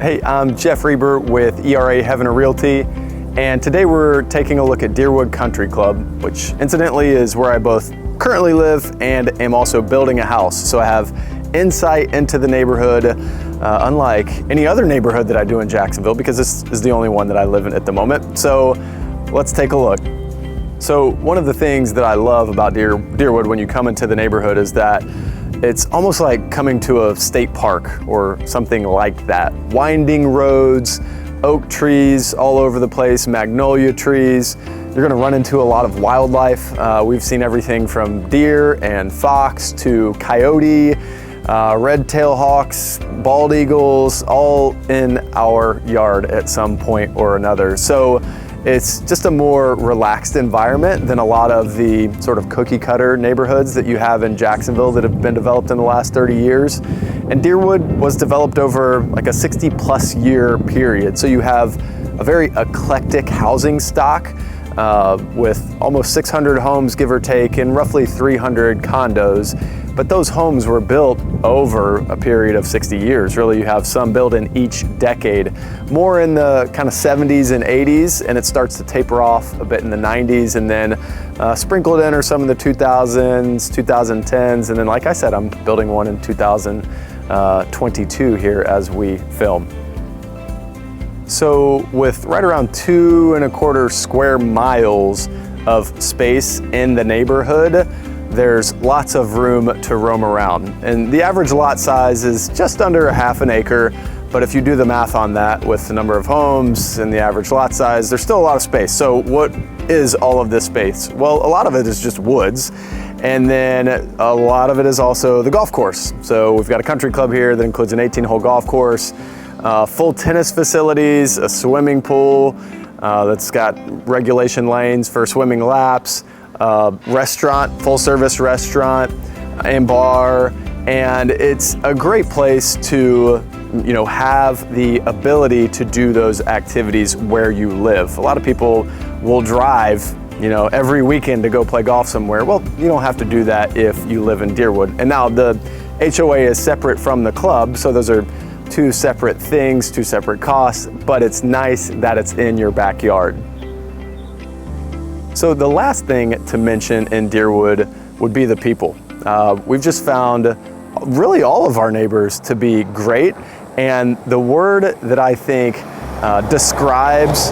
Hey, I'm Jeff Reber with ERA Heavener Realty, and today we're taking a look at Deerwood Country Club, which incidentally is where I both currently live and am also building a house. So I have insight into the neighborhood, unlike any other neighborhood that I do in Jacksonville, because this is the only one that I live in at the moment. So let's take a look. So one of the things that I love about Deerwood when you come into the neighborhood is that it's almost like coming to a state park or something like that. Winding roads, oak trees all over the place, magnolia trees. You're gonna run into a lot of wildlife. We've seen everything from deer and fox to coyote, red-tailed hawks, bald eagles, all in our yard at some point or another. So it's just a more relaxed environment than a lot of the sort of cookie cutter neighborhoods that you have in Jacksonville that have been developed in the last 30 years. And Deerwood was developed over like a 60+ year period. So you have a very eclectic housing stock with almost 600 homes, give or take, and roughly 300 condos. But those homes were built over a period of 60 years. Really, you have some built in each decade, more in the kind of 70s and 80s, and it starts to taper off a bit in the 90s, and then sprinkled in are some of the 2000s, 2010s, and then like I said, I'm building one in 2022 here as we film. So with right around 2¼ square miles of space in the neighborhood, there's lots of room to roam around. And the average lot size is just under a ½ acre, but if you do the math on that with the number of homes and the average lot size, there's still a lot of space. So what is all of this space? Well, a lot of it is just woods, and then a lot of it is also the golf course. So we've got a country club here that includes an 18-hole golf course, full tennis facilities, a swimming pool that's got regulation lanes for swimming laps, restaurant, full service restaurant and bar, and it's a great place to have the ability to do those activities where you live. A lot of people will drive every weekend to go play golf somewhere. Well, you don't have to do that if you live in Deerwood. And now the HOA is separate from the club, so those are two separate things, two separate costs, but it's nice that it's in your backyard. So the last thing to mention in Deerwood would be the people. We've just found really all of our neighbors to be great, and the word that I think describes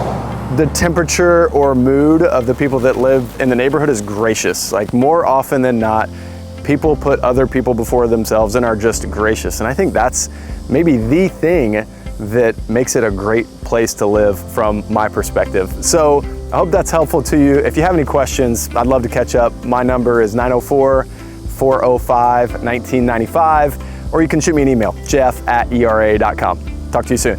the temperature or mood of the people that live in the neighborhood is gracious. Like, more often than not, people put other people before themselves and are just gracious. And I think that's maybe the thing that makes it a great place to live from my perspective. So I hope that's helpful to you. If you have any questions, I'd love to catch up. My number is 904-405-1995, or you can shoot me an email, jeff@era.com. Talk to you soon.